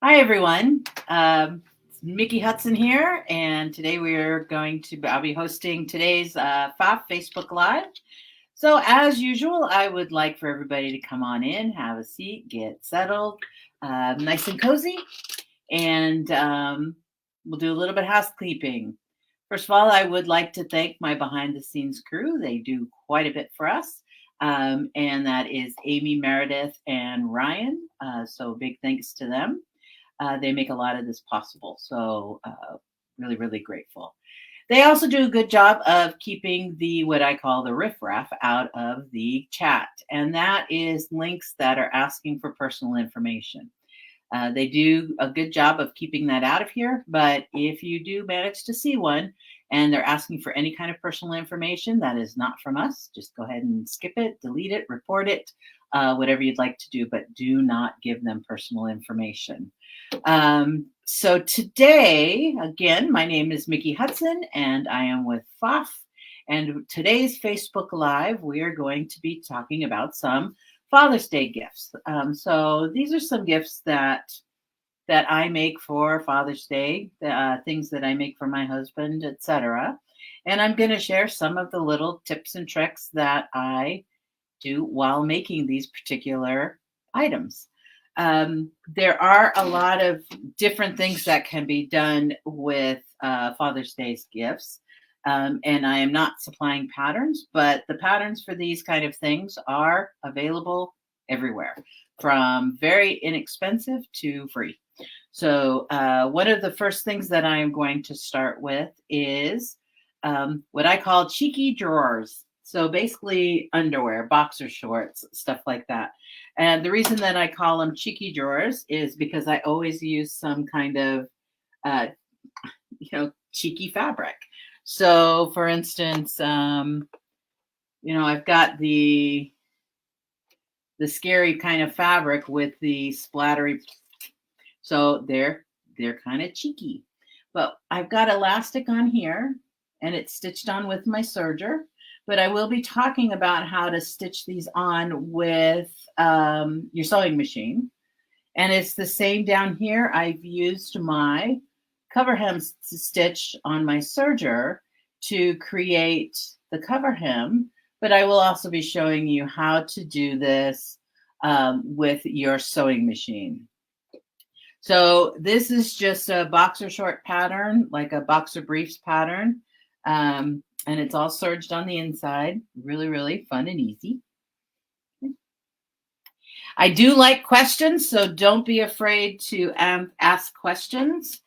Hi, everyone. It's Mickey Hudson here, and today I'll be hosting today's PFAFF Facebook Live. So as usual, I would like for everybody to come on in, have a seat, get settled, nice and cozy, and we'll do a little bit of housekeeping. First of all, I would like to thank my behind-the-scenes crew. They do quite a bit for us, and that is Amy, Meredith, and Ryan. So big thanks to them. They make a lot of this possible. So really, really grateful. They also do a good job of keeping what I call the riffraff out of the chat. And that is links that are asking for personal information. They do a good job of keeping that out of here. But if you do manage to see one and they're asking for any kind of personal information, that is not from us. Just go ahead and skip it, delete it, report it, whatever you'd like to do, but do not give them personal information. So today, again, my name is Mickey Hudson and I am with PFAFF. And today's Facebook Live, we are going to be talking about some Father's Day gifts. So these are some gifts that I make for Father's Day, things that I make for my husband, etc. And I'm going to share some of the little tips and tricks that I do while making these particular items. There are a lot of different things that can be done with Father's Day's gifts. And I am not supplying patterns, but the patterns for these kind of things are available everywhere, from very inexpensive to free. So one of the first things that I am going to start with is what I call cheeky drawers. So basically underwear, boxer shorts, stuff like that. And the reason that I call them cheeky drawers is because I always use some kind of, cheeky fabric. So for instance, I've got the scary kind of fabric with the splattery. So they're kind of cheeky, but I've got elastic on here and it's stitched on with my serger. But I will be talking about how to stitch these on with your sewing machine. And it's the same down here. I've used my cover hem stitch on my serger to create the cover hem, but I will also be showing you how to do this with your sewing machine. So this is just a boxer short pattern, like a boxer briefs pattern. And it's all serged on the inside. Really, really fun and easy. I do like questions, so don't be afraid to ask questions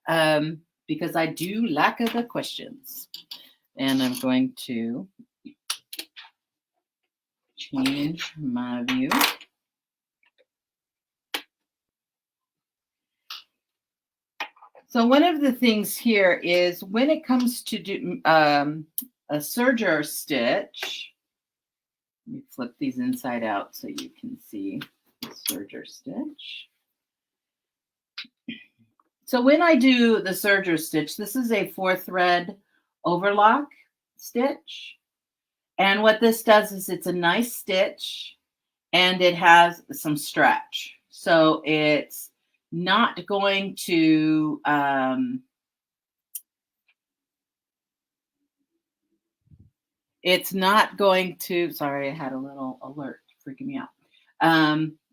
because I do like the questions. And I'm going to change my view. So one of the things here is when it comes to do a serger stitch, let me flip these inside out so you can see the serger stitch. So when I do the serger stitch, this is a 4-thread overlock stitch. And what this does is it's a nice stitch and it has some stretch. So it's not going to sorry, I had a little alert freaking me out.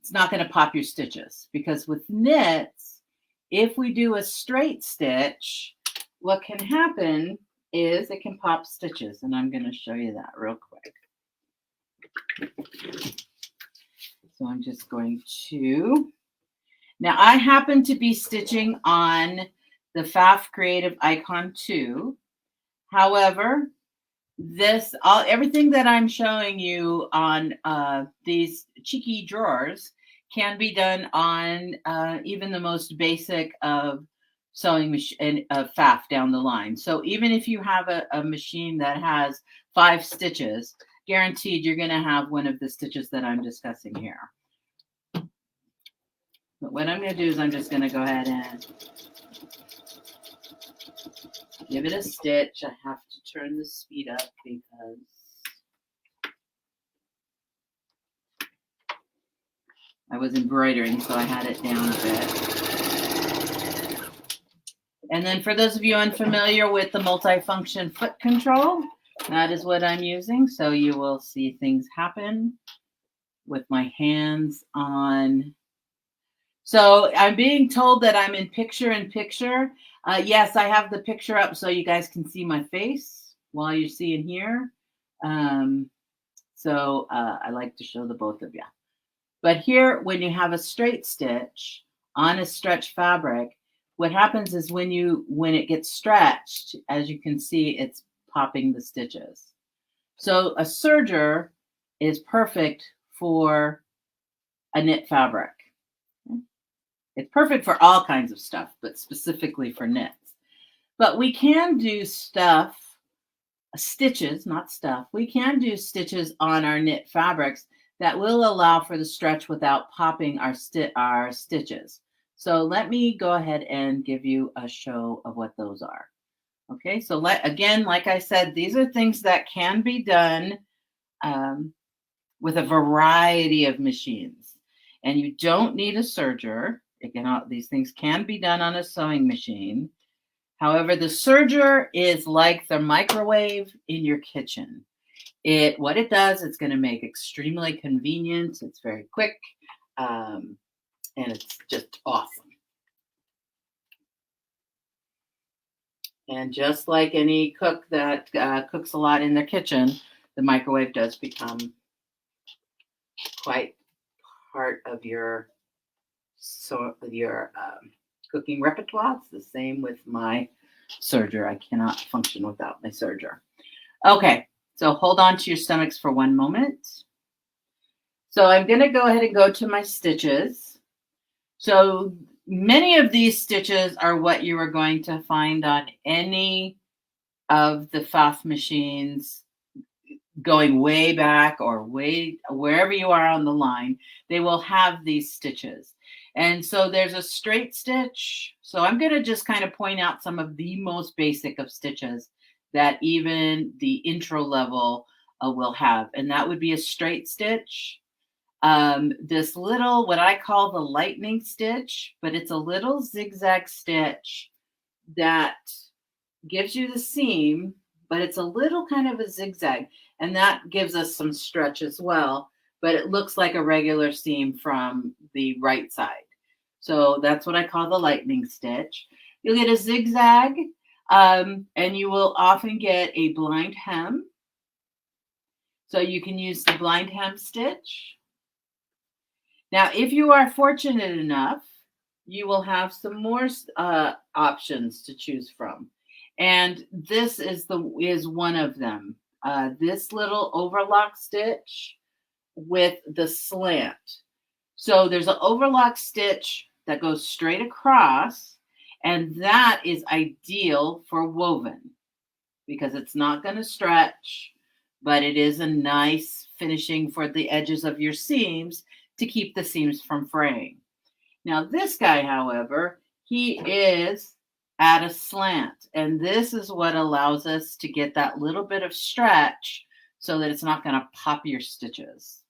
It's not going to pop your stitches, because with knits, if we do a straight stitch, what can happen is it can pop stitches, and I'm going to show you that real quick. So I'm just going to, now I happen to be stitching on the PFAFF Creative Icon 2. However, everything that I'm showing you on these cheeky drawers can be done on even the most basic of sewing machine PFAFF down the line. So even if you have a machine that has 5 stitches, guaranteed you're going to have one of the stitches that I'm discussing here. But what I'm going to do is I'm just going to go ahead and give it a stitch. I have to turn the speed up because I was embroidering, so I had it down a bit. And then for those of you unfamiliar with the multifunction foot control, that is what I'm using. So you will see things happen with my hands on. So I'm being told that I'm in picture-in-picture. Yes, I have the picture up so you guys can see my face while you're seeing here. So I like to show the both of you. But here, when you have a straight stitch on a stretch fabric, what happens is when it gets stretched, as you can see, it's popping the stitches. So a serger is perfect for a knit fabric. It's perfect for all kinds of stuff, but specifically for knits. But we can do stitches, not stuff. We can do stitches on our knit fabrics that will allow for the stretch without popping our stitches. So let me go ahead and give you a show of what those are. Okay, so again, like I said, these are things that can be done with a variety of machines. And you don't need a serger. Again, these things can be done on a sewing machine. However, the serger is like the microwave in your kitchen. What it does, it's going to make extremely convenient. It's very quick, and it's just awesome. And just like any cook that cooks a lot in their kitchen, the microwave does become quite part of your cooking repertoire. It's the same with my serger. I cannot function without my serger. Okay, so hold on to your stomachs for one moment. So I'm going to go ahead and go to my stitches. So many of these stitches are what you are going to find on any of the PFAFF machines going way back or wherever you are on the line. They will have these stitches. And so there's a straight stitch. So I'm going to just kind of point out some of the most basic of stitches that even the intro level will have. And that would be a straight stitch. This little, what I call the lightning stitch, but it's a little zigzag stitch that gives you the seam, but it's a little kind of a zigzag. And that gives us some stretch as well, but it looks like a regular seam from the right side. So that's what I call the lightning stitch. You'll get a zigzag, and you will often get a blind hem. So you can use the blind hem stitch. Now, if you are fortunate enough, you will have some more options to choose from. And this is one of them. This little overlock stitch with the slant. So there's an overlock stitch that goes straight across, and that is ideal for woven because it's not going to stretch, but it is a nice finishing for the edges of your seams to keep the seams from fraying. Now this guy, however, he is at a slant, and this is what allows us to get that little bit of stretch so that it's not going to pop your stitches.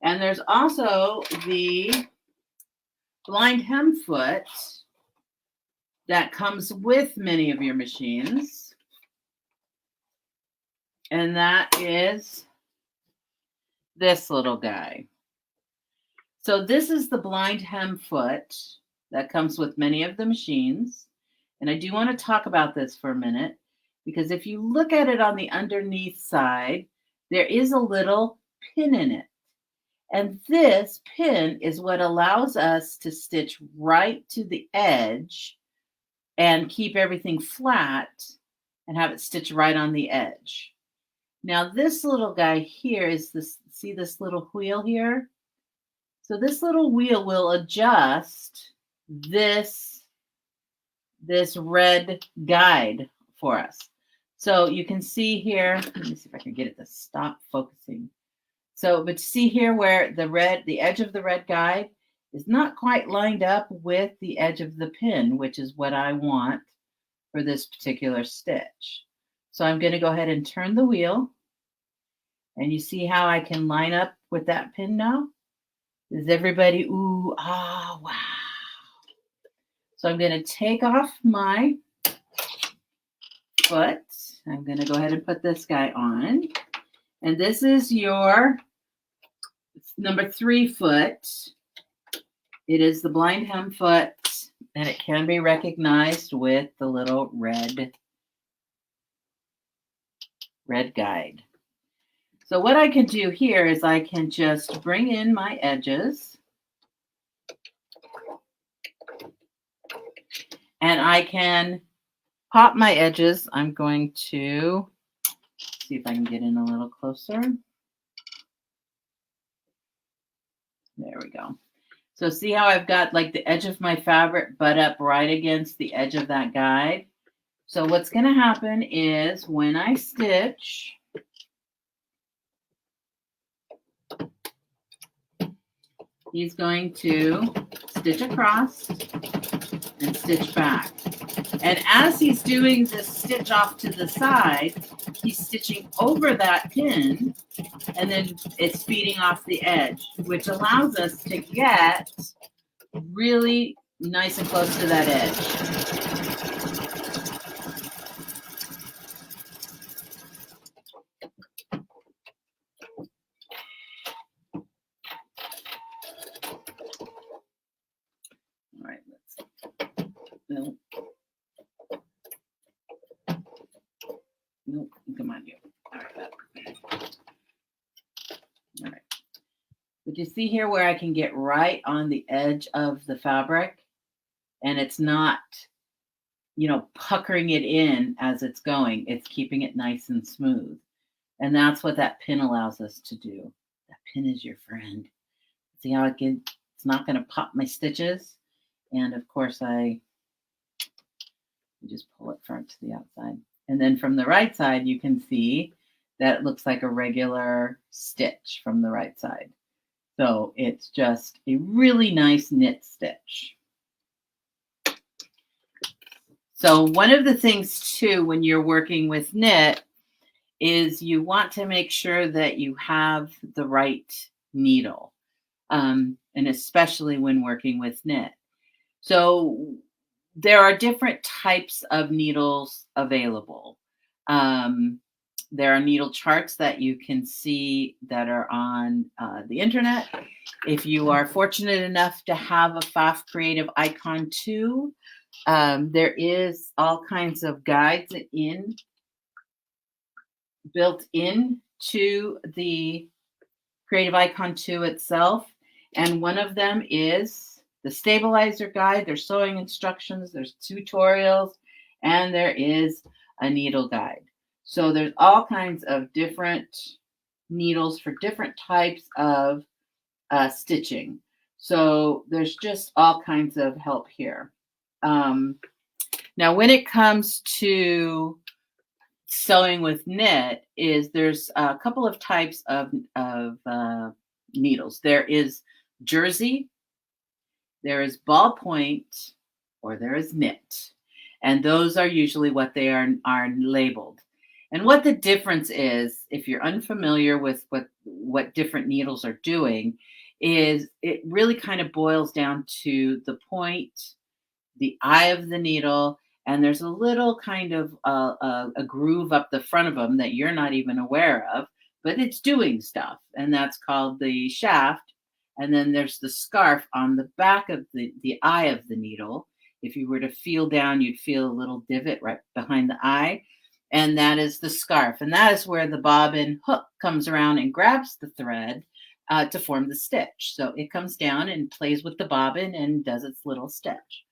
And there's also the blind hem foot that comes with many of your machines, and that is this little guy. So this is the blind hem foot that comes with many of the machines. And I do want to talk about this for a minute, because if you look at it on the underneath side, there is a little pin in it. And this pin is what allows us to stitch right to the edge and keep everything flat and have it stitch right on the edge. Now this little guy here is this, see this little wheel here? So this little wheel will adjust this red guide for us. So you can see here, let me see if I can get it to stop focusing. So, but see here where the edge of the red guide is not quite lined up with the edge of the pin, which is what I want for this particular stitch. So I'm going to go ahead and turn the wheel, and you see how I can line up with that pin now? Is everybody, ooh, ah, wow. So I'm going to take off my foot. I'm going to go ahead and put this guy on. And this is your number 3 foot. It is the blind hem foot, and it can be recognized with the little red guide. So what I can do here is I can just bring in my edges, and I can pop my edges. I'm going to see if I can get in a little closer. There we go. So see how I've got like the edge of my fabric butt up right against the edge of that guide? So what's going to happen is when I stitch, he's going to stitch across and stitch back. And as he's doing this stitch off to the side, he's stitching over that pin, and then it's feeding off the edge, which allows us to get really nice and close to that edge. All right, no. Nope, come on, you. All right. All right. But you see here where I can get right on the edge of the fabric, and it's not, puckering it in as it's going. It's keeping it nice and smooth. And that's what that pin allows us to do. That pin is your friend. See how it's not going to pop my stitches. And of course, I just pull it front to the outside. And then from the right side, you can see that it looks like a regular stitch from the right side. So it's just a really nice knit stitch. So one of the things too, when you're working with knit, is you want to make sure that you have the right needle, and especially when working with knit. So there are different types of needles available. There are needle charts that you can see that are on the internet. If you are fortunate enough to have a PFAFF Creative Icon 2, there is all kinds of guides built into the Creative Icon 2 itself. And one of them is the stabilizer guide. There's sewing instructions, there's tutorials, and there is a needle guide. So there's all kinds of different needles for different types of stitching. So there's just all kinds of help here. Now, when it comes to sewing with knit, there's a couple of types of needles. There is jersey, there is ballpoint, or there is knit. And those are usually what they are labeled. And what the difference is, if you're unfamiliar with what different needles are doing, is it really kind of boils down to the point, the eye of the needle, and there's a little kind of a groove up the front of them that you're not even aware of, but it's doing stuff, and that's called the shaft. And then there's the scarf on the back of the eye of the needle. If you were to feel down, you'd feel a little divot right behind the eye, and that is the scarf. And that is where the bobbin hook comes around and grabs the thread to form the stitch. So it comes down and plays with the bobbin and does its little stitch.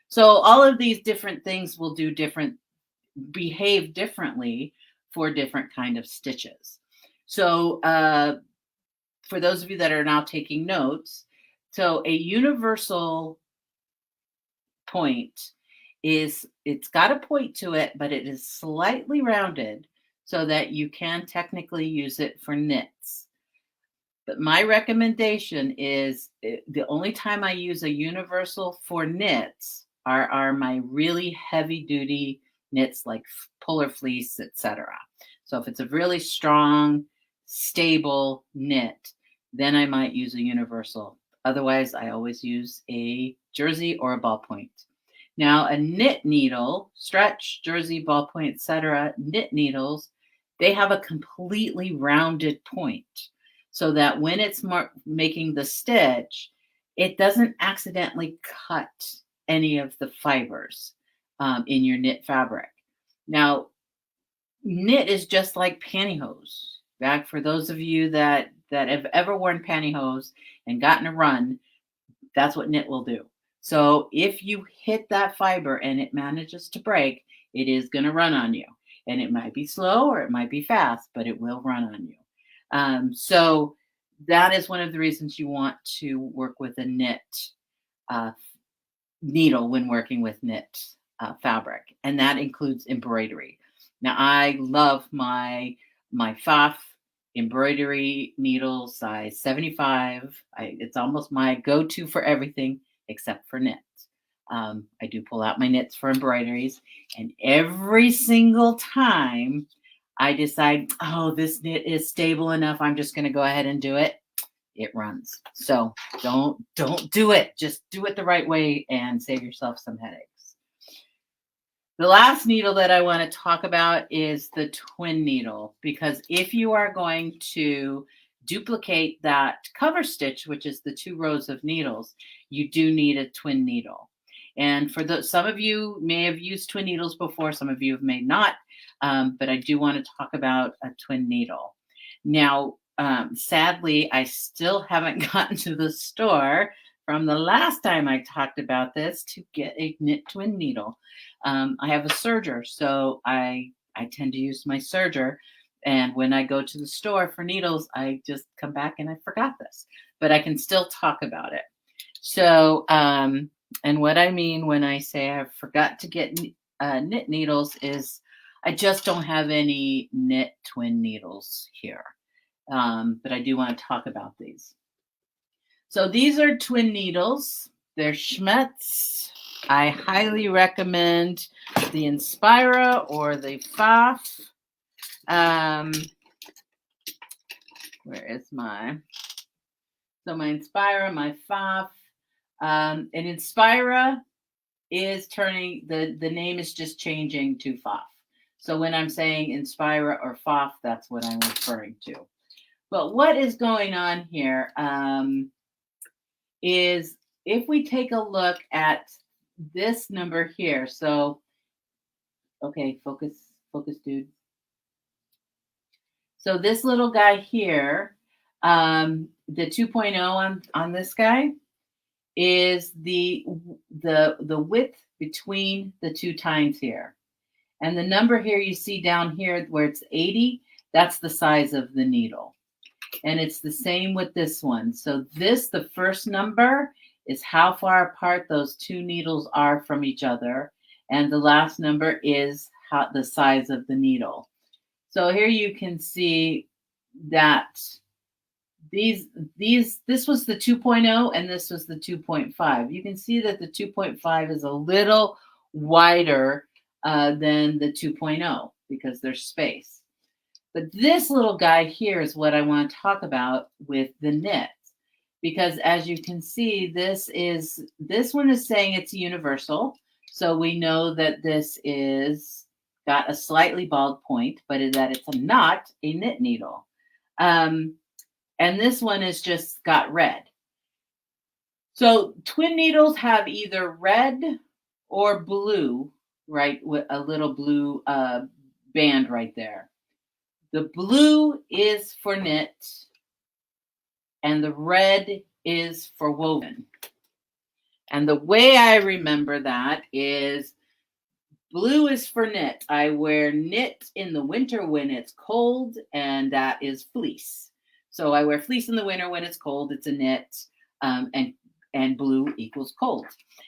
So all of these different things will behave differently for different kind of stitches. So for those of you that are now taking notes, so a universal point it's got a point to it, but it is slightly rounded so that you can technically use it for knits. But my recommendation is the only time I use a universal for knits are my really heavy duty knits like polar fleece, etc. So if it's a really strong, stable knit, then I might use a universal. Otherwise, I always use a jersey or a ballpoint. Now, a knit needle, stretch, jersey, ballpoint, etc., knit needles, they have a completely rounded point so that when it's making the stitch, it doesn't accidentally cut any of the fibers in your knit fabric. Now, knit is just like pantyhose. Back for those of you that have ever worn pantyhose and gotten a run, that's what knit will do. So if you hit that fiber and it manages to break, it is going to run on you. And it might be slow or it might be fast, but it will run on you. So that is one of the reasons you want to work with a knit needle when working with knit fabric. And that includes embroidery. Now, I love my PFAFF embroidery needle size 75. It's almost my go-to for everything except for knits. I do pull out my knits for embroideries, and every single time I decide, oh, this knit is stable enough, I'm just going to go ahead and do it, it runs. So don't do it. Just do it the right way and save yourself some headaches. The last needle that I want to talk about is the twin needle, because if you are going to duplicate that cover stitch, which is the 2 rows of needles, you do need a twin needle. And for some of you may have used twin needles before, some of you may not, but I do want to talk about a twin needle. Now, sadly, I still haven't gotten to the store from the last time I talked about this to get a knit twin needle. I have a serger, so I tend to use my serger. And when I go to the store for needles, I just come back and I forgot this, but I can still talk about it. So, and what I mean when I say I forgot to get knit needles is I just don't have any knit twin needles here. But I do want to talk about these. So these are twin needles. They're Schmetz. I highly recommend the Inspira or the PFAFF. Where is my? So my Inspira, my PFAFF. And Inspira is turning, the name is just changing to PFAFF. So when I'm saying Inspira or PFAFF, that's what I'm referring to. But what is going on here is if we take a look at this number here. So, okay, focus, dude. So this little guy here, the 2.0 on this guy is the width between the 2 tines here. And the number here you see down here where it's 80, that's the size of the needle. And it's the same with this one. So this, the first number, is how far apart those 2 needles are from each other. And the last number is the size of the needle. So here you can see that this was the 2.0 and this was the 2.5. You can see that the 2.5 is a little wider than the 2.0 because there's space. But this little guy here is what I want to talk about with the knit, because as you can see, this one is saying it's universal. So we know that this is got a slightly bald point, but that it's not a knit needle. And this one is just got red. So twin needles have either red or blue, right? With a little blue band right there. The blue is for knit and the red is for woven. And the way I remember that is blue is for knit. I wear knit in the winter when it's cold, and that is fleece. So I wear fleece in the winter when it's cold, it's a knit, and blue equals cold.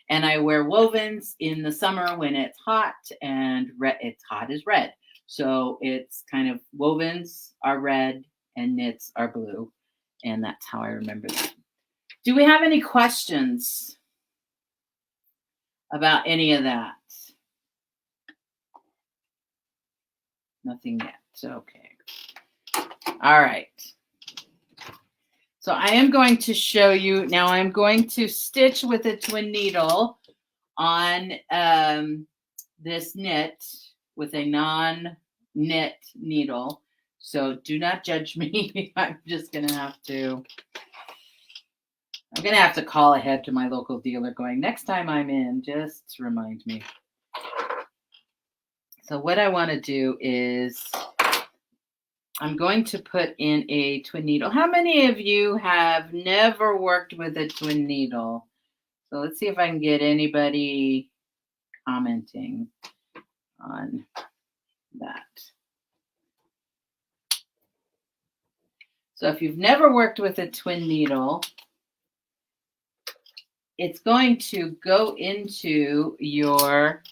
And I wear wovens in the summer when it's hot, and it's hot is red. So it's kind of wovens are red and knits are blue. And that's how I remember that. Do we have any questions about any of that? Nothing yet. Okay. All right. So I am going to show you, now I'm going to stitch with a twin needle on this knit with a non-knit needle. So do not judge me. I'm going to have to call ahead to my local dealer going, next time I'm in, just remind me. So what I want to do is I'm going to put in a twin needle. How many of you have never worked with a twin needle? So let's see if I can get anybody commenting on that. So if you've never worked with a twin needle, it's going to go into your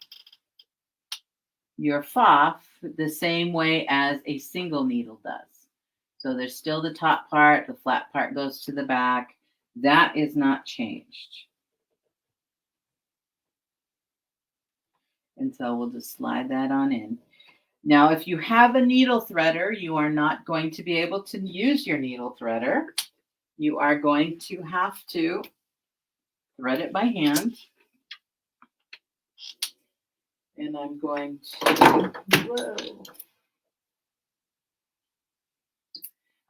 PFAFF the same way as a single needle does. So there's still the top part, the flat part goes to the back. That is not changed. And so we'll just slide that on in. Now, if you have a needle threader, you are not going to be able to use your needle threader. You are going to have to thread it by hand. And I'm going to,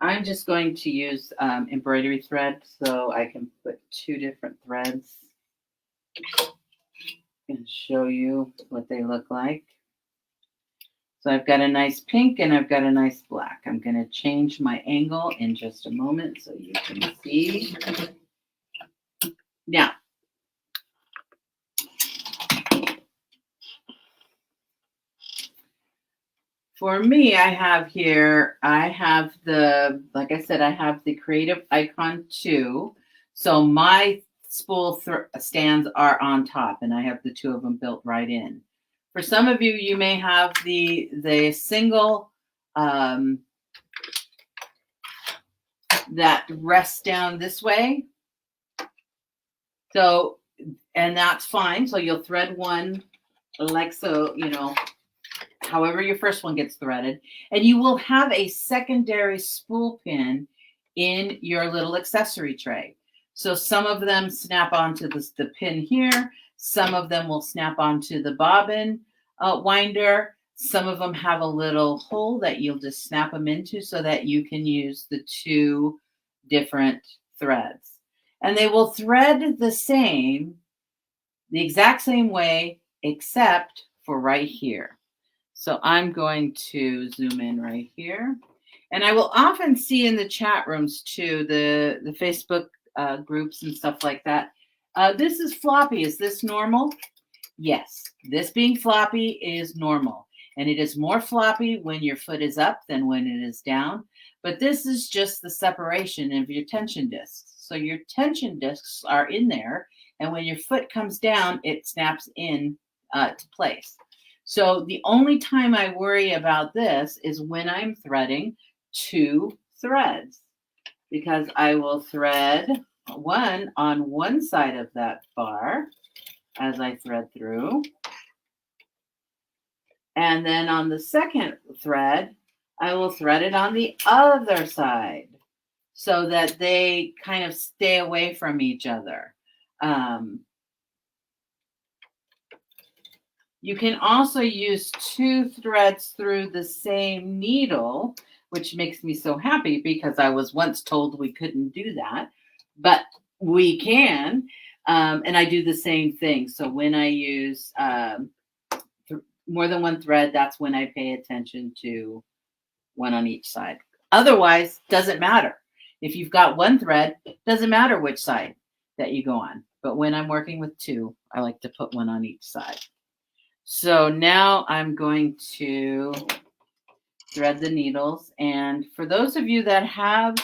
I'm just going to use embroidery thread so I can put 2 different threads and show you what they look like. So I've got a nice pink and I've got a nice black. I'm going to change my angle in just a moment so you can see. Now, for me, I have the, like I said, I have the Creative Icon 2. So my spool stands are on top and I have the 2 of them built right in. For some of you, you may have the single that rests down this way. So, and that's fine. So you'll thread one like so, you know, however your first one gets threaded. And you will have a secondary spool pin in your little accessory tray. So some of them snap onto the pin here. Some of them will snap onto the bobbin winder. Some of them have a little hole that you'll just snap them into so that you can use the 2 different threads. And they will thread the exact same way, except for right here. So I'm going to zoom in right here. And I will often see in the chat rooms too, the Facebook groups and stuff like that. This is floppy. Is this normal? Yes, this being floppy is normal. And it is more floppy when your foot is up than when it is down. But this is just the separation of your tension discs. So your tension discs are in there. And when your foot comes down, it snaps in to place. So the only time I worry about this is when I'm threading 2 threads, because I will thread one on one side of that bar as I thread through. And then on the second thread, I will thread it on the other side so that they kind of stay away from each other. You can also use 2 threads through the same needle, which makes me so happy because I was once told we couldn't do that, but we can. And I do the same thing. So when I use more than 1 thread, that's when I pay attention to 1 on each side. Otherwise, doesn't matter. If you've got 1 thread, doesn't matter which side that you go on. But when I'm working with 2, I like to put 1 on each side. So now I'm going to thread the needles. And for those of you that have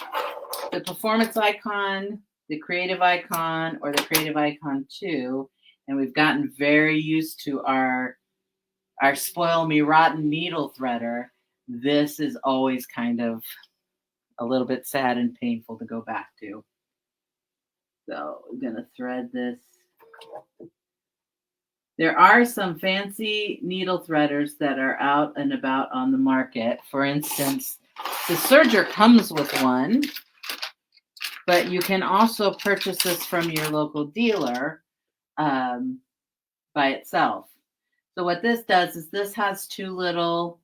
the Performance Icon, the Creative Icon, or the Creative Icon 2, and we've gotten very used to our Spoil Me Rotten needle threader, this is always kind of a little bit sad and painful to go back to. So I'm going to thread this. There are some fancy needle threaders that are out and about on the market. For instance, the Serger comes with one, but you can also purchase this from your local dealer. by itself. So what this does is this has two little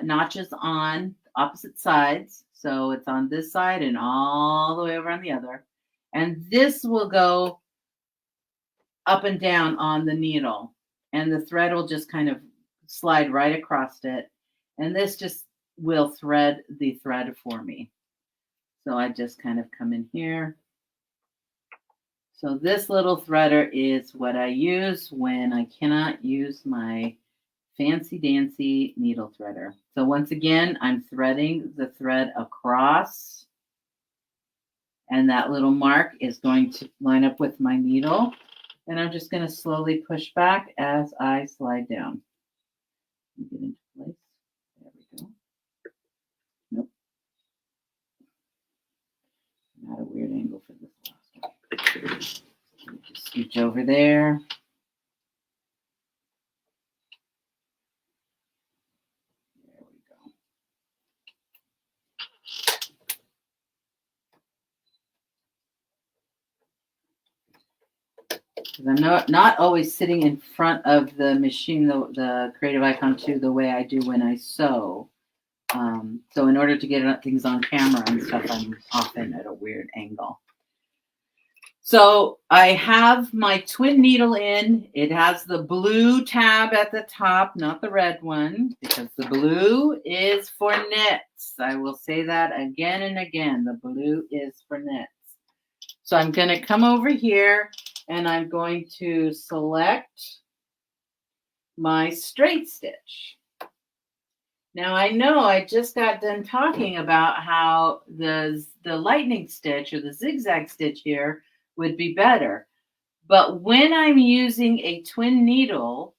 notches on opposite sides. So it's on this side and all the way over on the other. And this will go up and down on the needle. And the thread will just kind of slide right across it. And this just will thread the thread for me. So I just kind of come in here. So this little threader is what I use when I cannot use my fancy dancy needle threader. So once again, I'm threading the thread across, and that little mark is going to line up with my needle. And I'm just going to slowly push back as I slide down. Get into place. There we go. Nope. Not a weird angle for this last one. Just scooch over there. There we go. Because I'm not always sitting in front of the machine, the Creative Icon 2, the way I do when I sew. So in order to get things on camera and stuff, I'm often at a weird angle. So I have my twin needle in. It has the blue tab at the top, not the red one, because the blue is for knits. I will say that again and again. The blue is for knits. So I'm going to come over here and I'm going to select my straight stitch. Now I know I just got done talking about how the lightning stitch or the zigzag stitch here would be better. But when I'm using a twin needle,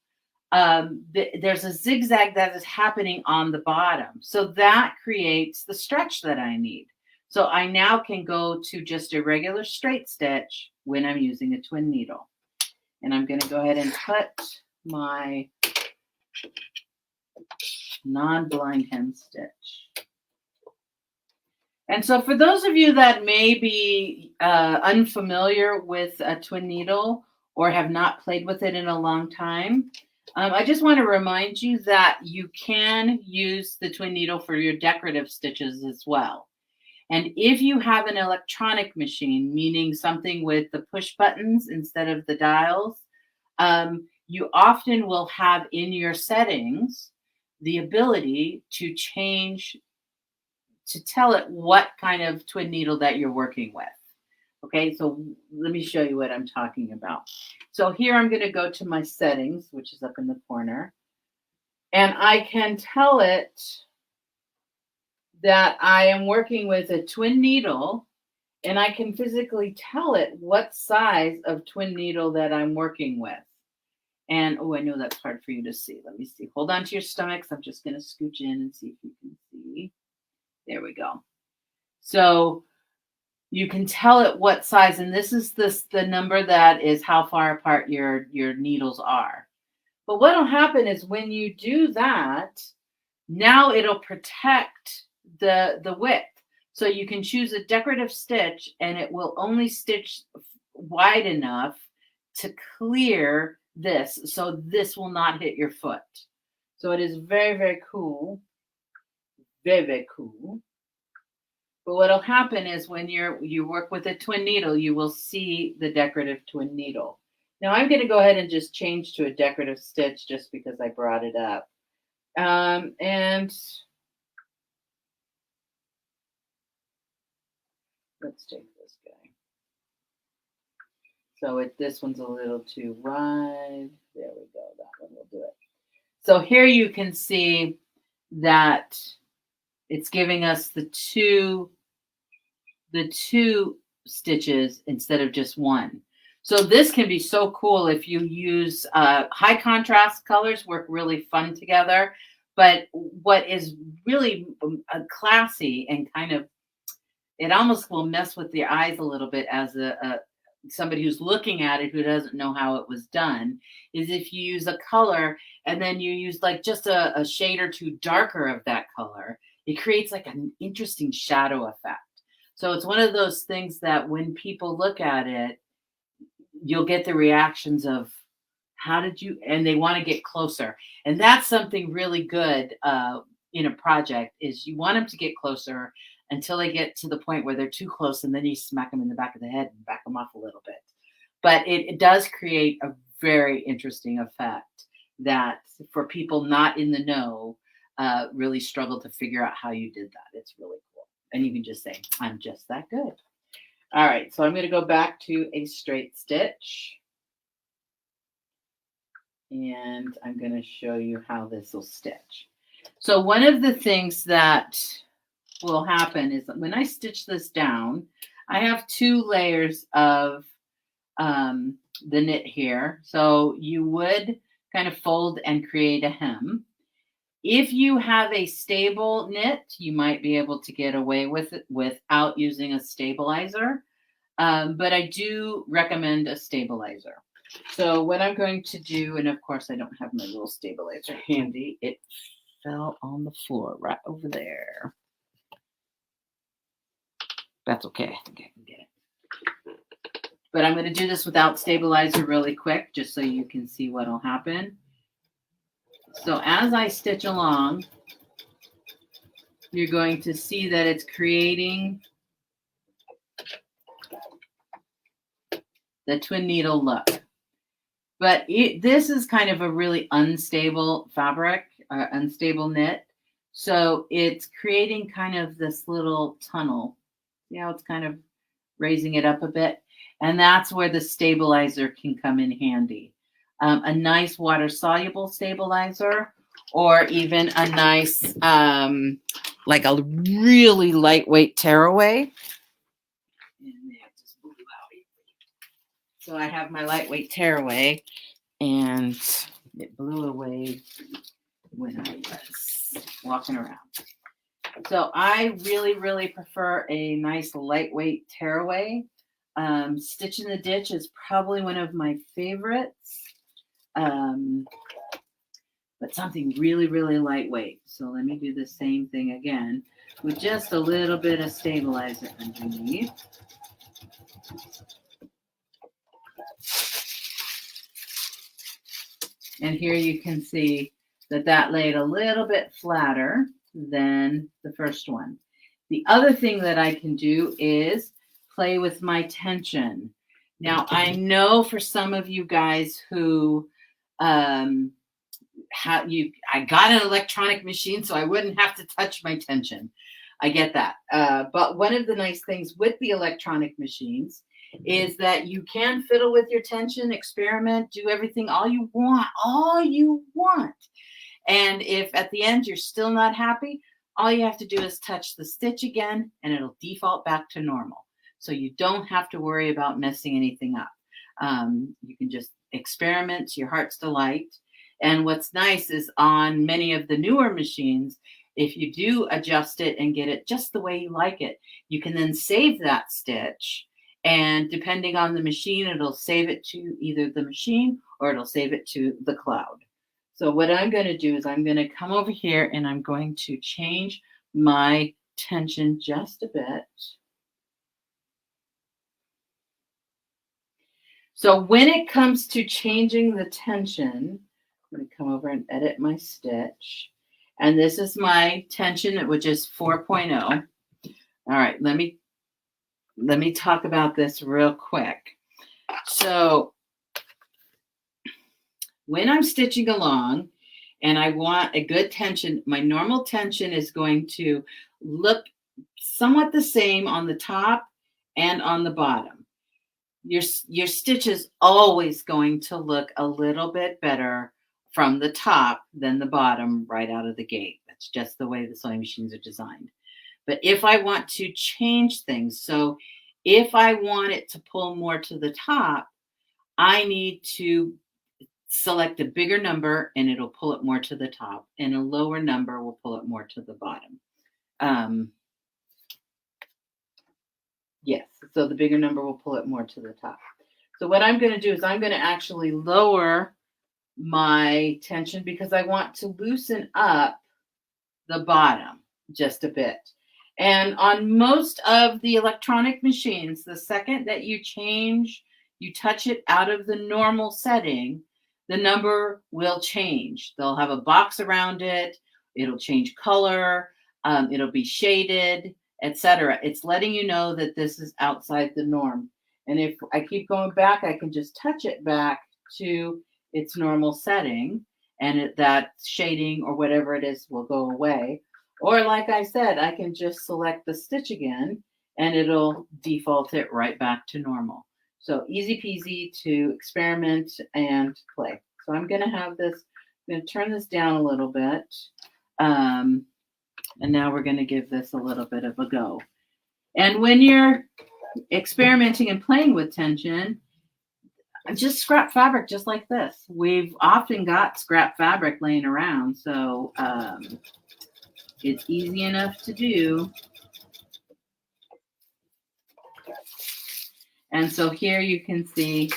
there's a zigzag that is happening on the bottom. So that creates the stretch that I need. So I now can go to just a regular straight stitch when I'm using a twin needle. And I'm going to go ahead and put my non-blind hem stitch. And so for those of you that may be unfamiliar with a twin needle or have not played with it in a long time, I just want to remind you that you can use the twin needle for your decorative stitches as well. And if you have an electronic machine, meaning something with the push buttons instead of the dials, you often will have in your settings the ability to change, to tell it what kind of twin needle that you're working with. Okay, so let me show you what I'm talking about. So here I'm going to go to my settings, which is up in the corner, and I can tell it that I am working with a twin needle, and I can physically tell it what size of twin needle that I'm working with. And, oh, I know that's hard for you to see. Let me see. Hold on to your stomachs. I'm just going to scooch in and see if you can see. There we go. So you can tell it what size, and this is the number that is how far apart your needles are. But what will happen is when you do that, now it'll protect the width. So you can choose a decorative stitch, and it will only stitch wide enough to clear this, so this will not hit your foot. So it is very, very cool. Very, very cool. But what will happen is when you work with a twin needle, you will see the decorative twin needle. Now I'm going to go ahead and just change to a decorative stitch just because I brought it up. And let's take this guy. So this one's a little too wide. There we go. That one will do it. So here you can see that it's giving us the two stitches instead of just one. So this can be so cool if you use high contrast colors, work really fun together. But what is really classy and kind of, it almost will mess with the eyes a little bit as somebody who's looking at it who doesn't know how it was done, is if you use a color and then you use like just a shade or two darker of that color, it creates like an interesting shadow effect. So it's one of those things that when people look at it, you'll get the reactions of, How did you, and they want to get closer. And that's something really good in a project is you want them to get closer until they get to the point where they're too close, and then you smack them in the back of the head and back them off a little bit. But it does create a very interesting effect that for people not in the know really struggle to figure out how you did that. It's really cool. And you can just say, I'm just that good. All right, so I'm going to go back to a straight stitch. And I'm going to show you how this will stitch. So one of the things that will happen is that when I stitch this down, I have 2 layers of the knit here. So you would kind of fold and create a hem. If you have a stable knit, you might be able to get away with it without using a stabilizer. But I do recommend a stabilizer. So what I'm going to do, and of course I don't have my little stabilizer handy. It fell on the floor right over there. That's okay. I think I can get it. But I'm going to do this without stabilizer really quick, just so you can see what will happen. So as I stitch along, you're going to see that it's creating the twin needle look. But this is kind of a really unstable fabric, unstable knit. So it's creating kind of this little tunnel. See how it's kind of raising it up a bit? And that's where the stabilizer can come in handy. A nice water-soluble stabilizer, or even a nice, like a really lightweight tearaway. So I have my lightweight tearaway, and it blew away when I was walking around. So I really, really prefer a nice lightweight tearaway. Stitch in the Ditch is probably one of my favorites, but something really, really lightweight. So let me do the same thing again with just a little bit of stabilizer underneath. And here you can see that that laid a little bit flatter than the first one. The other thing that I can do is play with my tension. Now, I know for some of you guys who I got an electronic machine, so I wouldn't have to touch my tension. I get that. But one of the nice things with the electronic machines is that you can fiddle with your tension, experiment, do everything all you want. And if at the end you're still not happy, all you have to do is touch the stitch again and it'll default back to normal. So you don't have to worry about messing anything up. You can just experiment to your heart's delight. And what's nice is on many of the newer machines, if you do adjust it and get it just the way you like it, you can then save that stitch. And depending on the machine, it'll save it to either the machine or it'll save it to the cloud. So what I'm going to do is I'm going to come over here and I'm going to change my tension just a bit. So when it comes to changing the tension, I'm going to come over and edit my stitch. And this is my tension, which is 4.0. All right, let me talk about this real quick. So when I'm stitching along and I want a good tension, my normal tension is going to look somewhat the same on the top and on the bottom. Your stitch is always going to look a little bit better from the top than the bottom right out of the gate. That's just the way the sewing machines are designed. But if I want to change things, so if I want it to pull more to the top, I need to select a bigger number and it'll pull it more to the top, and a lower number will pull it more to the bottom. Yes, so the bigger number will pull it more to the top. So what I'm going to do is I'm going to actually lower my tension because I want to loosen up the bottom just a bit. And on most of the electronic machines, the second that you touch it out of the normal setting, the number will change. They'll have a box around it. It'll change color. It'll be shaded, etc. It's letting you know that this is outside the norm. And if I keep going back, I can just touch it back to its normal setting, and that shading or whatever it is will go away. Or like I said, I can just select the stitch again, and it'll default it right back to normal. So easy peasy to experiment and play. So I'm going to have this, I'm going to turn this down a little bit. And now we're going to give this a little bit of a go. And when you're experimenting and playing with tension, just scrap fabric just like this. We've often got scrap fabric laying around, so it's easy enough to do. And so here you can see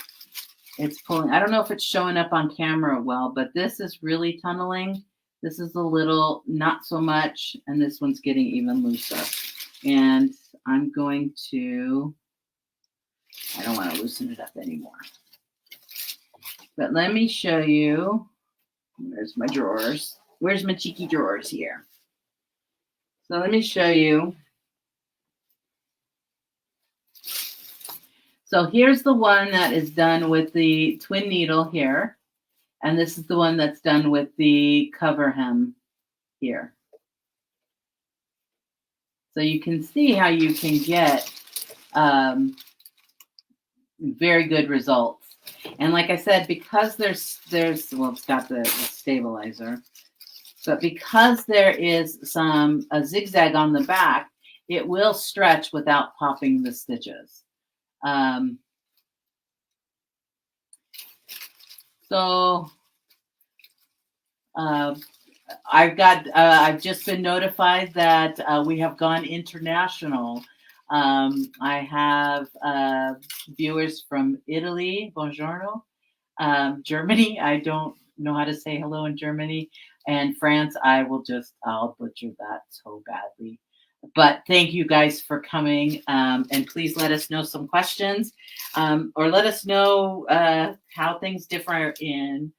it's pulling. I don't know if it's showing up on camera well, but this is really tunneling. This is a little, not so much, and this one's getting even looser. And I'm going to, I don't want to loosen it up anymore. But let me show you, where's my drawers? Where's my cheeky drawers here? So let me show you. So here's the one that is done with the twin needle here. And this is the one that's done with the cover hem here. So you can see how you can get very good results. And like I said, because there's well, it's got the stabilizer, but because there is a zigzag on the back, it will stretch without popping the stitches. I've just been notified that we have gone international. I have viewers from Italy, buongiorno, Germany, I don't know how to say hello in Germany, and France, I'll butcher that so badly. But thank you guys for coming, and please let us know some questions, or let us know how things differ in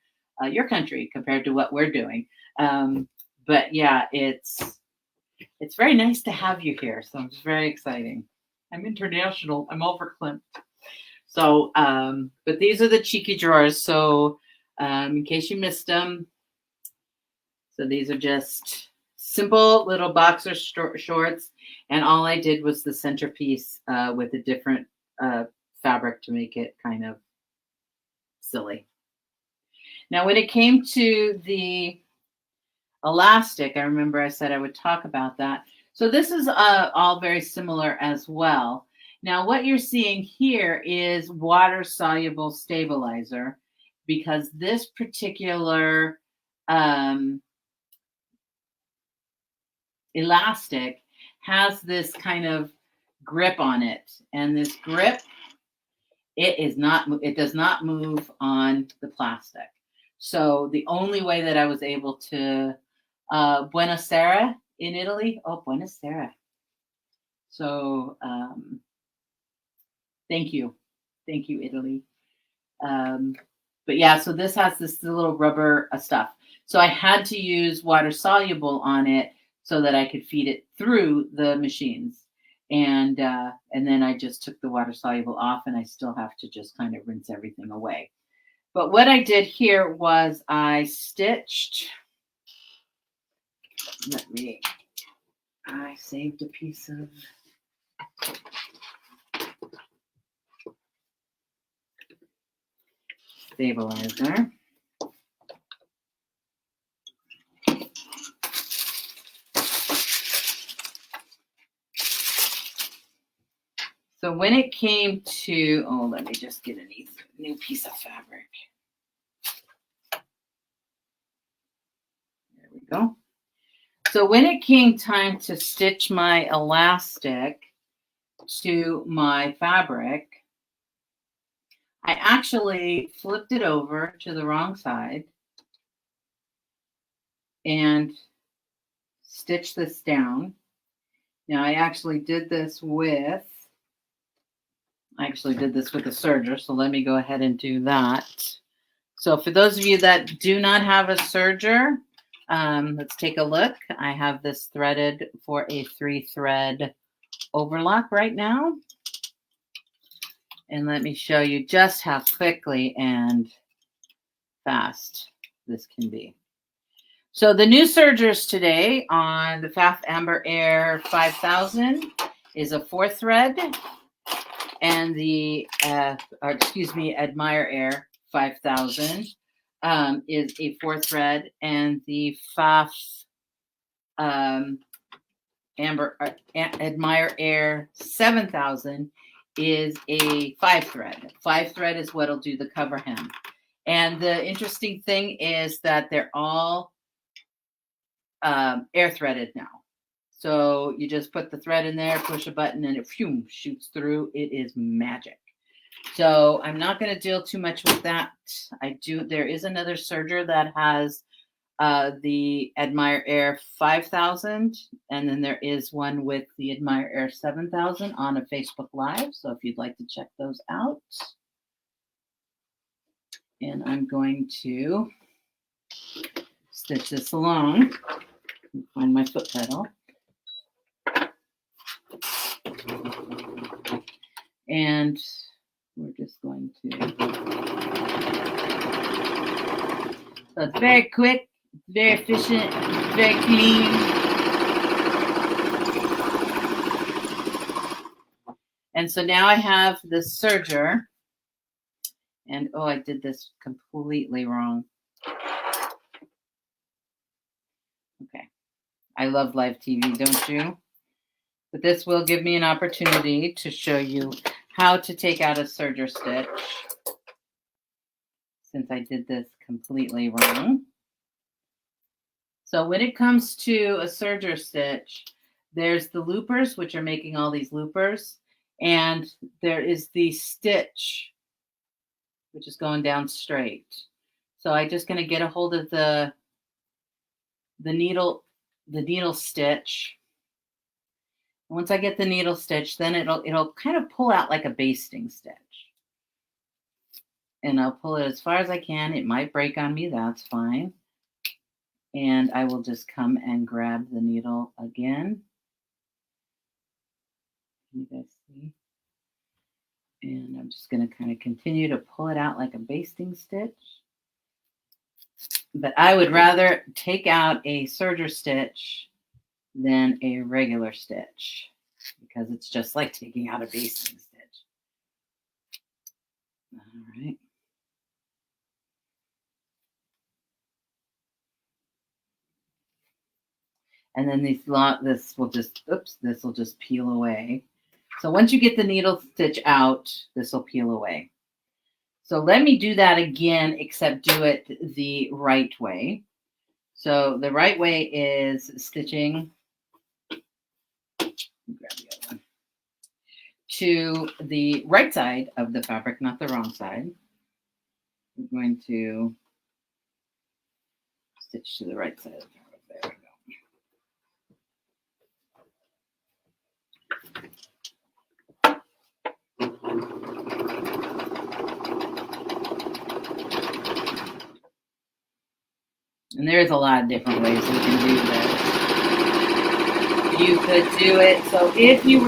your country compared to what we're doing. But yeah, it's very nice to have you here. So it's very exciting. I'm international. I'm over Klimt. So, but these are the cheeky drawers. So in case you missed them, so these are just simple little boxer shorts. And all I did was the centerpiece with a different fabric to make it kind of silly. Now, when it came to the elastic, I remember I said I would talk about that. So this is all very similar as well. Now, what you're seeing here is water-soluble stabilizer, because this particular elastic has this kind of grip on it. And this grip, it does not move on the plastic. So the only way that I was able to, Buonasera in Italy. Oh, Buonasera. So thank you. Thank you, Italy. But yeah, so this has this little rubber stuff. So I had to use water soluble on it so that I could feed it through the machines. And then I just took the water soluble off, and I still have to just kind of rinse everything away. But what I did here was I stitched, I saved a piece of stabilizer. So when it came to, let me just get a new piece of fabric. There we go. So when it came time to stitch my elastic to my fabric, I actually flipped it over to the wrong side and stitched this down. Now I actually did this with a serger, so let me go ahead and do that. So for those of you that do not have a serger, let's take a look. I have this threaded for a 3-thread overlock right now. And let me show you just how quickly and fast this can be. So the new sergers today on the PFAFF Amber Air 5000 is a 4-thread, and the Admire Air 5000 is a 4-thread, and the PFAFF Admire Air 7000 is a 5-thread. 5-thread is what'll do the cover hem. And the interesting thing is that they're all air threaded now. So you just put the thread in there, push a button, and it shoots through. It is magic. So I'm not going to deal too much with that. There is another serger that has the Admire Air 5000, and then there is one with the Admire Air 7000 on a Facebook Live. So if you'd like to check those out. And I'm going to stitch this along. Find my foot pedal. And we're just going to, so it's very quick, very efficient, very clean. And so now I have this serger, and oh, I did this completely wrong. Okay. I love live TV, don't you? But this will give me an opportunity to show you how to take out a serger stitch, since I did this completely wrong. So when it comes to a serger stitch, there's the loopers, which are making all these loopers, and there is the stitch, which is going down straight. So I'm just going to get a hold of the needle stitch. Once I get the needle stitch, then it'll kind of pull out like a basting stitch. And I'll pull it as far as I can. It might break on me, that's fine. And I will just come and grab the needle again. Can you guys see? And I'm just going to kind of continue to pull it out like a basting stitch. But I would rather take out a serger stitch than a regular stitch, because it's just like taking out a basting stitch. All right. And then this will just peel away. So once you get the needle stitch out, this will peel away. So let me do that again, except do it the right way. So the right way is stitching, grab the other one, to the right side of the fabric, not the wrong side. We're going to stitch to the right side of the fabric. There we go. And there's a lot of different ways we can do this. You could do it. So if you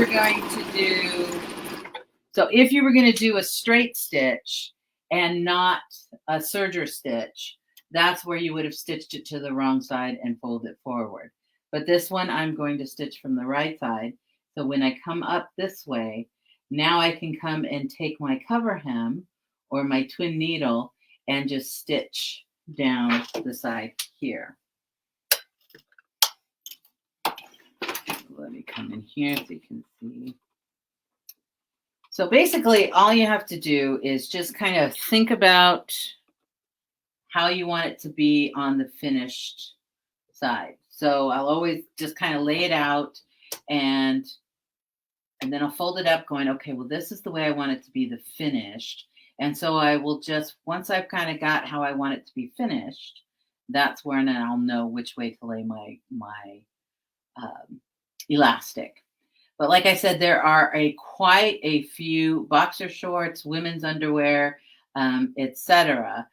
were going to do a straight stitch and not a serger stitch, that's where you would have stitched it to the wrong side and fold it forward. But this one, I'm going to stitch from the right side. So when I come up this way, now I can come and take my cover hem or my twin needle and just stitch down the side here. Let me come in here so you can see. So basically, all you have to do is just kind of think about how you want it to be on the finished side. So I'll always just kind of lay it out, and then I'll fold it up going, okay, well, this is the way I want it to be the finished. And so I will just, once I've kind of got how I want it to be finished, that's when I'll know which way to lay my elastic. But like I said, there are quite a few boxer shorts, women's underwear, etc.,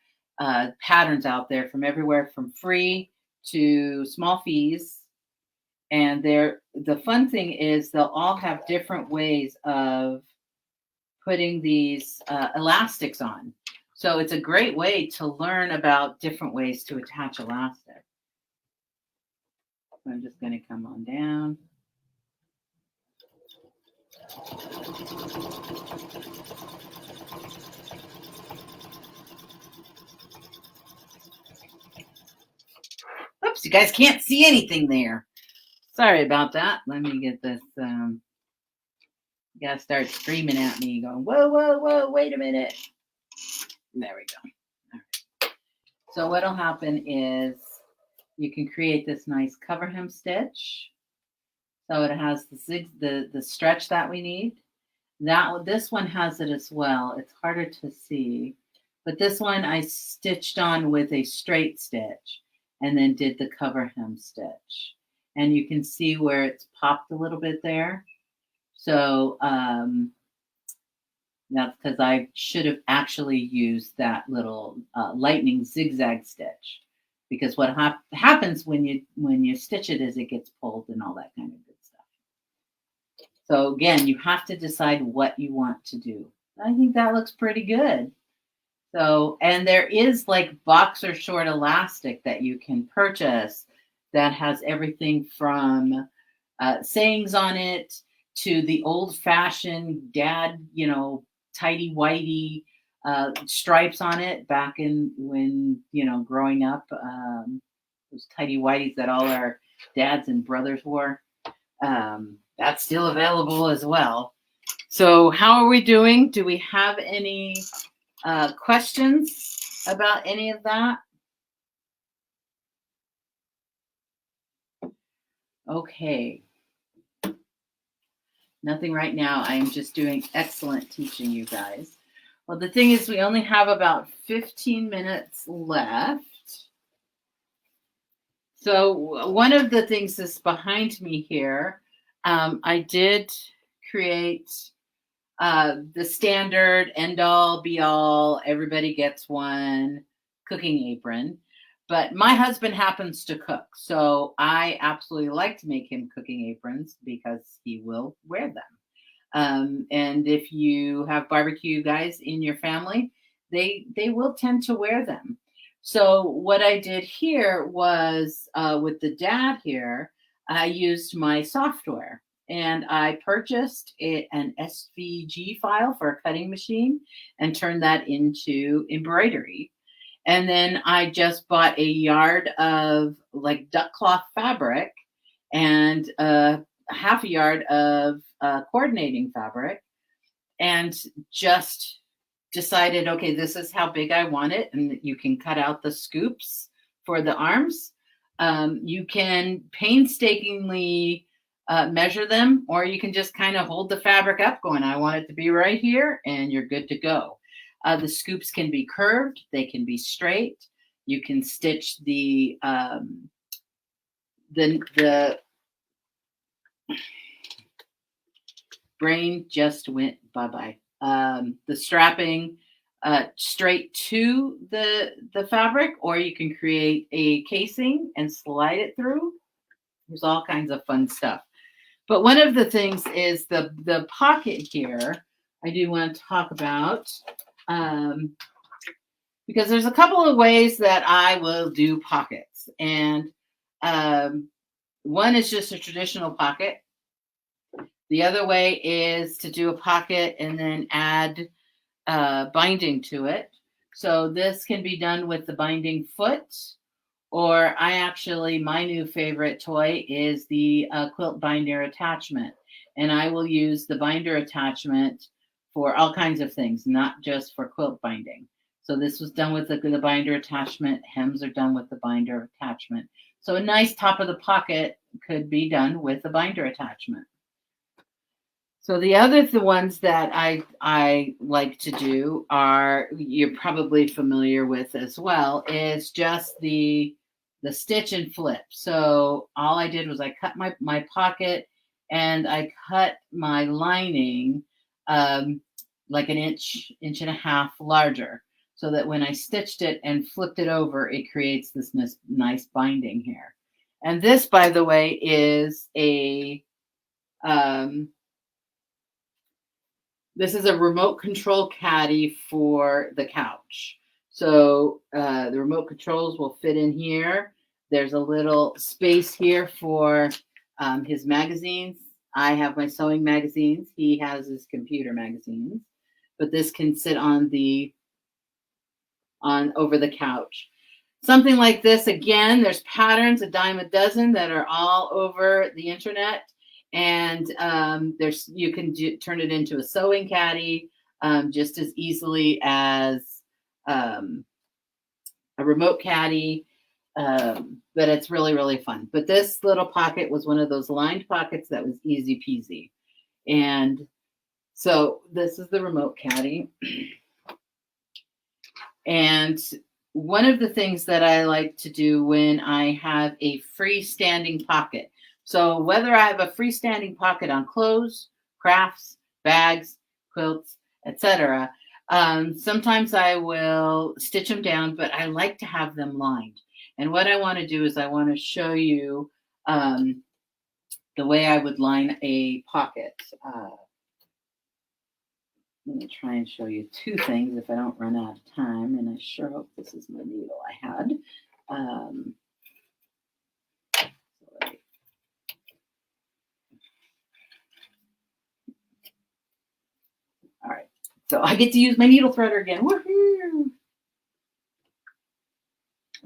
patterns out there from everywhere from free to small fees. And the fun thing is they'll all have different ways of putting these elastics on. So it's a great way to learn about different ways to attach elastic. I'm just going to come on down. Oops, you guys can't see anything there. Sorry about that. Let me get this. You gotta start screaming at me, going, whoa, whoa, whoa, wait a minute. There we go. All right. So what'll happen is you can create this nice cover hem stitch. So it has the stretch that we need. This one has it as well. It's harder to see, but this one I stitched on with a straight stitch and then did the cover hem stitch. And you can see where it's popped a little bit there. So that's because I should have actually used that little lightning zigzag stitch, because what happens when you stitch it is it gets pulled and all that kind of good stuff. So again, you have to decide what you want to do. I think that looks pretty good. So, and there is like boxer short elastic that you can purchase that has everything from sayings on it to the old-fashioned dad, tighty whitey stripes on it back in when, growing up, those tighty whities that all our dads and brothers wore. That's still available as well. So how are we doing? Do we have any questions about any of that? Okay. Nothing right now. I am just doing excellent teaching you guys. Well, the thing is, we only have about 15 minutes left. So one of the things that's behind me here, I did create the standard end-all, be-all, everybody gets one cooking apron. But my husband happens to cook, so I absolutely like to make him cooking aprons because he will wear them. And if you have barbecue guys in your family, they will tend to wear them. So what I did here was with the dad here, I used my software. And I purchased an SVG file for a cutting machine and turned that into embroidery. And then I just bought a yard of like duck cloth fabric and half a yard of coordinating fabric, and just decided, okay, this is how big I want it. And you can cut out the scoops for the arms. You can painstakingly measure them, or you can just kind of hold the fabric up going, I want it to be right here, and you're good to go. The scoops can be curved, they can be straight. You can stitch the brain just went bye-bye. The strapping straight to the fabric, or you can create a casing and slide it through. There's all kinds of fun stuff. But one of the things is the pocket here I do want to talk about, because there's a couple of ways that I will do pockets. And one is just a traditional pocket. The other way is to do a pocket and then add binding to it. So this can be done with the binding foot, or my new favorite toy is the quilt binder attachment. And I will use the binder attachment for all kinds of things, not just for quilt binding. So this was done with the binder attachment. Hems are done with the binder attachment. So a nice top of the pocket could be done with the binder attachment. So the ones that I like to do are, you're probably familiar with as well, is just the stitch and flip. So all I did was I cut my pocket and I cut my lining like an inch and a half larger. so that when I stitched it and flipped it over, it creates this nice binding here. And this, by the way, is a this is a remote control caddy for the couch. So the remote controls will fit in here. There's a little space here for his magazines. I have my sewing magazines. He has his computer magazines. But this can sit on over the couch. Something like this, again, there's patterns, a dime a dozen, that are all over the internet. And you can turn it into a sewing caddy just as easily as a remote caddy. But it's really, really fun. But this little pocket was one of those lined pockets that was easy peasy. And so this is the remote caddy. And one of the things that I like to do when I have a freestanding pocket, so whether I have a freestanding pocket on clothes, crafts, bags, quilts, etc., sometimes I will stitch them down, but I like to have them lined. And what I want to do is I want to show you the way I would line a pocket. Let me try and show you two things if I don't run out of time. And I sure hope this is my needle I had. All right. So I get to use my needle threader again. Woohoo!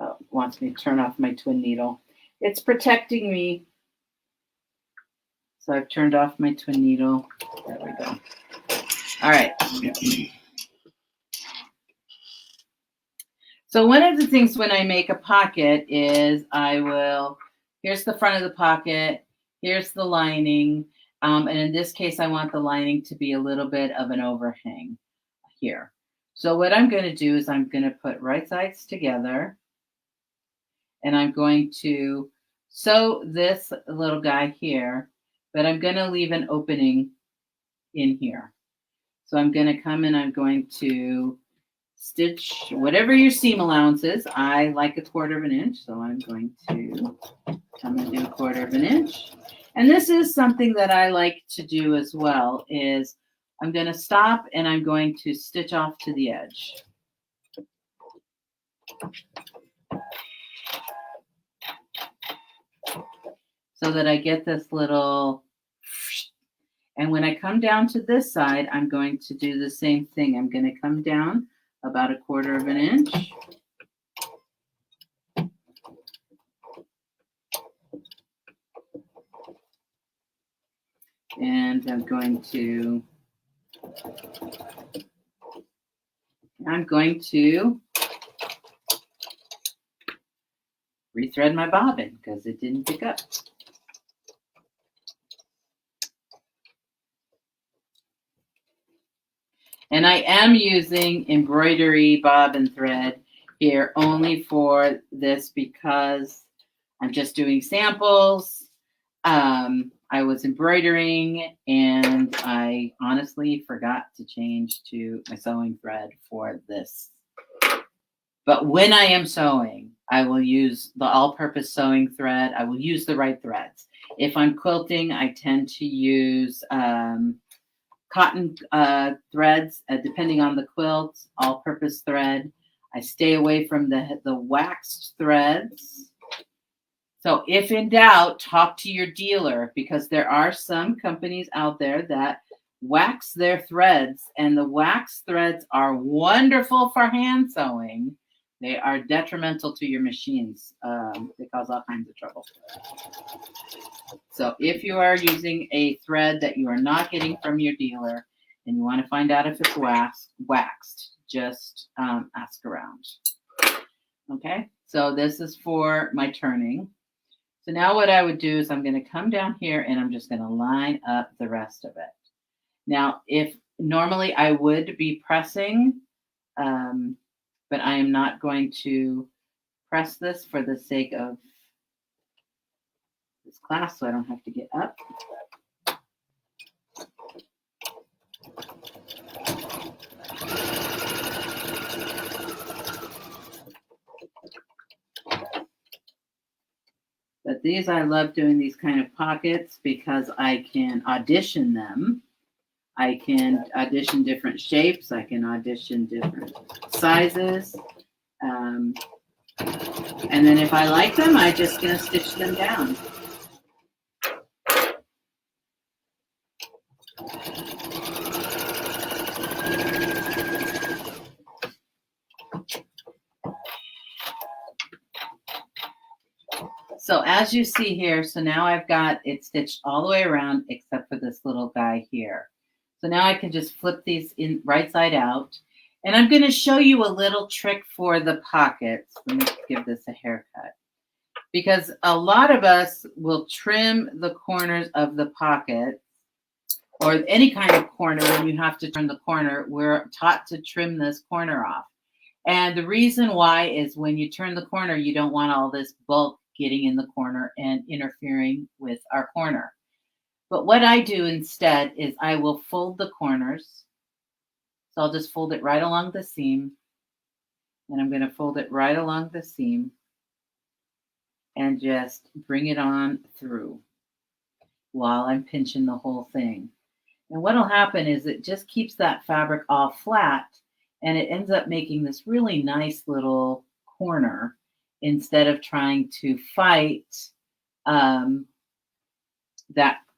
Oh, it wants me to turn off my twin needle. It's protecting me. So I've turned off my twin needle. There we go. All right. So one of the things when I make a pocket is here's the front of the pocket, here's the lining, and in this case, I want the lining to be a little bit of an overhang here. So what I'm going to do is I'm going to put right sides together, and I'm going to sew this little guy here, but I'm going to leave an opening in here. So I'm going to come and I'm going to stitch whatever your seam allowance is. I like 1/4 inch, so I'm going to come and do 1/4 inch. And this is something that I like to do as well, is I'm going to stop and I'm going to stitch off to the edge. So that I get this little, and when I come down to this side, I'm going to do the same thing. I'm going to come down about 1/4 inch. And I'm going to rethread my bobbin because it didn't pick up. And I am using embroidery bobbin thread here only for this because I'm just doing samples. I was embroidering and I honestly forgot to change to my sewing thread for this. But when I am sewing, I will use the all-purpose sewing thread. I will use the right threads. If I'm quilting, I tend to use cotton threads, depending on the quilt, all-purpose thread. I stay away from the waxed threads. So if in doubt, talk to your dealer, because there are some companies out there that wax their threads, and the wax threads are wonderful for hand sewing. They are detrimental to your machines. They cause all kinds of trouble. So if you are using a thread that you are not getting from your dealer and you want to find out if it's waxed, just ask around. Okay, so this is for my turning. So now what I would do is I'm going to come down here and I'm just going to line up the rest of it. Now, if normally I would be pressing, but I am not going to press this for the sake of this class, so I don't have to get up. But these, I love doing these kind of pockets because I can audition them. I can audition different shapes. I can audition different sizes. And then if I like them, I'm just going to stitch them down. So as you see here, so now I've got it stitched all the way around except for this little guy here. So now I can just flip these in right side out. And I'm going to show you a little trick for the pockets. Let me give this a haircut. Because a lot of us will trim the corners of the pocket, or any kind of corner. When you have to turn the corner, we're taught to trim this corner off. And the reason why is when you turn the corner, you don't want all this bulk getting in the corner and interfering with our corner. But what I do instead is I will fold the corners. So I'll just fold it right along the seam. And I'm going to fold it right along the seam and just bring it on through while I'm pinching the whole thing. And what will happen is it just keeps that fabric all flat, and it ends up making this really nice little corner instead of trying to fight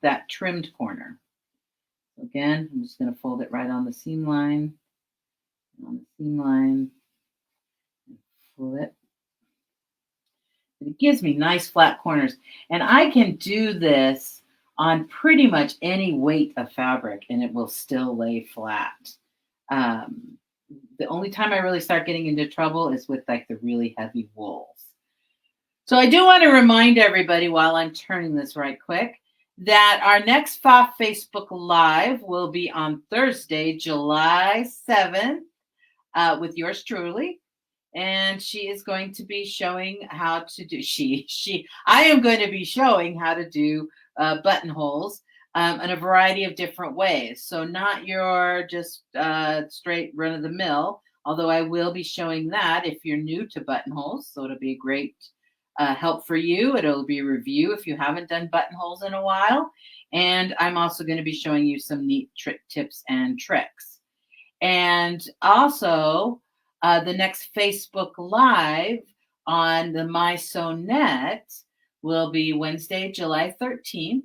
that trimmed corner. Again, I'm just going to fold it right on the seam line, and flip. It gives me nice flat corners, and I can do this on pretty much any weight of fabric, and it will still lay flat. The only time I really start getting into trouble is with like the really heavy wools. So I do want to remind everybody while I'm turning this right quick that our next PFAFF Facebook Live will be on Thursday, July 7th with yours truly. And she is going to be showing how to do, I am going to be showing how to do buttonholes in a variety of different ways. So not your just straight run of the mill, although I will be showing that if you're new to buttonholes. So it'll be a great help for you. It'll be a review if you haven't done buttonholes in a while. And I'm also going to be showing you some neat tips and tricks. And also the next Facebook Live on the My Sew Net will be Wednesday, July 13th.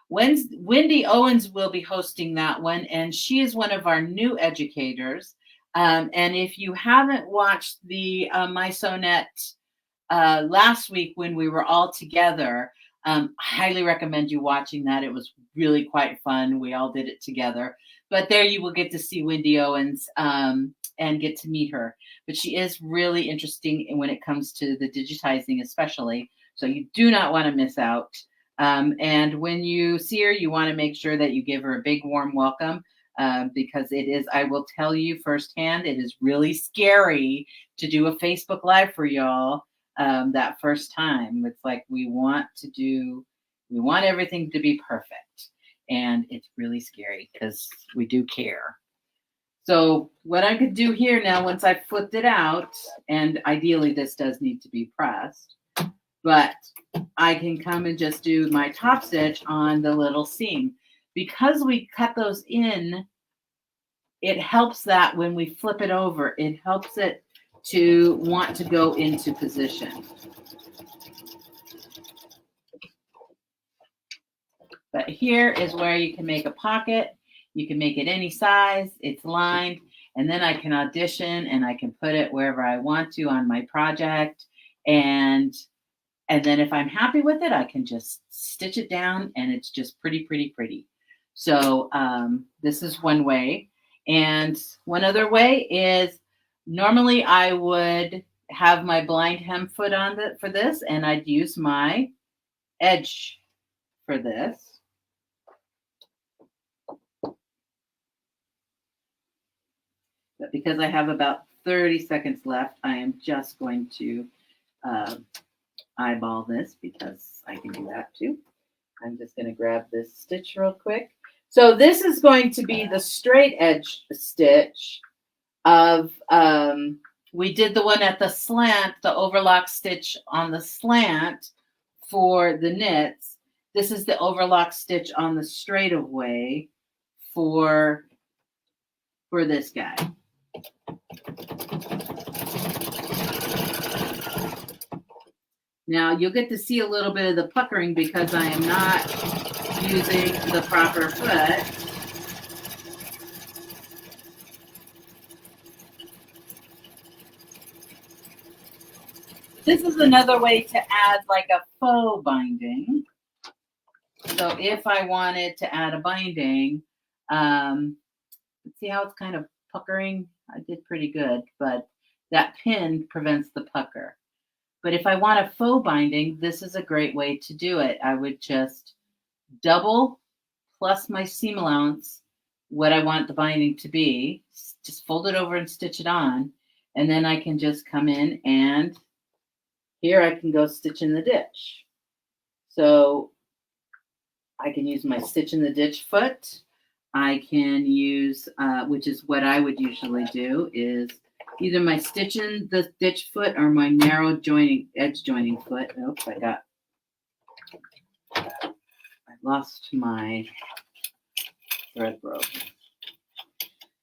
Wendy Owens will be hosting that one, and she is one of our new educators. And if you haven't watched the My Sew Net last week when we were all together, I highly recommend you watching that. It was really quite fun. We all did it together. But there you will get to see Wendy Owens and get to meet her. But she is really interesting when it comes to the digitizing especially. So you do not want to miss out. And when you see her, you want to make sure that you give her a big warm welcome because it is, I will tell you firsthand, it is really scary to do a Facebook Live for y'all that first time. It's like we want everything to be perfect. And it's really scary because we do care. So what I could do here now, once I've flipped it out, and ideally this does need to be pressed, but I can come and just do my top stitch on the little seam. Because we cut those in, it helps that when we flip it over, it helps it to want to go into position. But here is where you can make a pocket. You can make it any size. It's lined. And then I can audition and I can put it wherever I want to on my project. And then if I'm happy with it, I can just stitch it down and it's just pretty, pretty, pretty. So this is one way. And one other way is normally I would have my blind hem foot on for this, and I'd use my edge for this. But because I have about 30 seconds left, I am just going to eyeball this because I can do that too. I'm just going to grab this stitch real quick. So this is going to be the straight edge stitch of, we did the one at the slant, the overlock stitch on the slant for the knits, this is the overlock stitch on the straightaway for this guy. Now you'll get to see a little bit of the puckering because I am not using the proper foot. This is another way to add like a faux binding. So if I wanted to add a binding, see how it's kind of puckering? I did pretty good, but that pin prevents the pucker. But if I want a faux binding, this is a great way to do it. I would just double plus my seam allowance, what I want the binding to be, just fold it over and stitch it on. And then I can just come in and here I can go stitch in the ditch. So I can use my stitch in the ditch foot. I can use, which is what I would usually do, is either my stitch in the ditch foot or my narrow joining, edge joining foot. Oops, I lost my thread rope.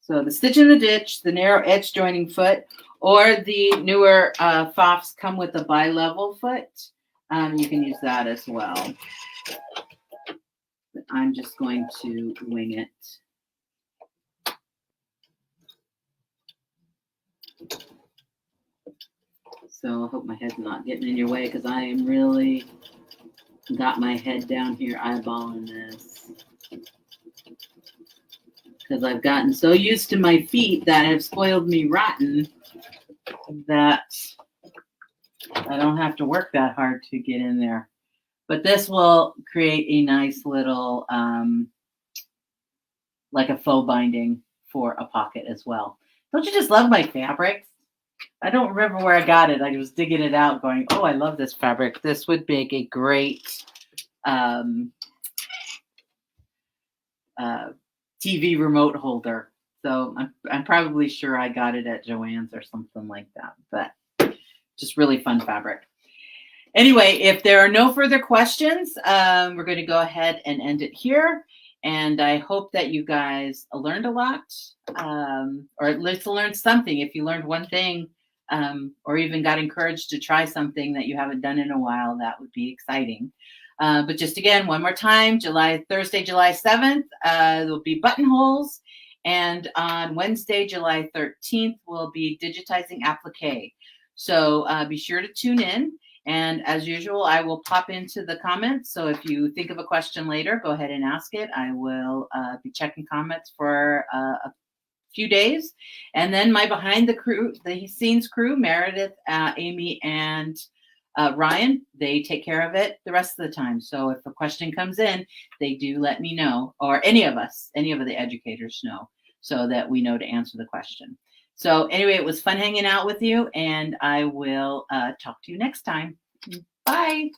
So the stitch in the ditch, the narrow edge joining foot, or the newer PFAFFs come with a bi-level foot. You can use that as well. But I'm just going to wing it. So I hope my head's not getting in your way because I am really got my head down here eyeballing this. Because I've gotten so used to my feet that have spoiled me rotten that I don't have to work that hard to get in there. But this will create a nice little, like a faux binding for a pocket as well. Don't you just love my fabrics? I don't remember where I got it. I was digging it out going, oh, I love this fabric. This would make a great TV remote holder. So I'm probably sure I got it at Joann's or something like that. But just really fun fabric. Anyway, if there are no further questions, we're going to go ahead and end it here. And I hope that you guys learned a lot, or at least learned something. If you learned one thing, or even got encouraged to try something that you haven't done in a while, that would be exciting. But just again, one more time, Thursday, July 7th, there'll be buttonholes. And on Wednesday, July 13th, we'll be digitizing applique. So be sure to tune in. And as usual, I will pop into the comments. So if you think of a question later, go ahead and ask it. I will be checking comments for a few days. And then my behind the scenes crew, Meredith, Amy, and Ryan, they take care of it the rest of the time. So if a question comes in, they do let me know, or any of the educators know, so that we know to answer the question. So anyway, it was fun hanging out with you, and I will talk to you next time. Bye.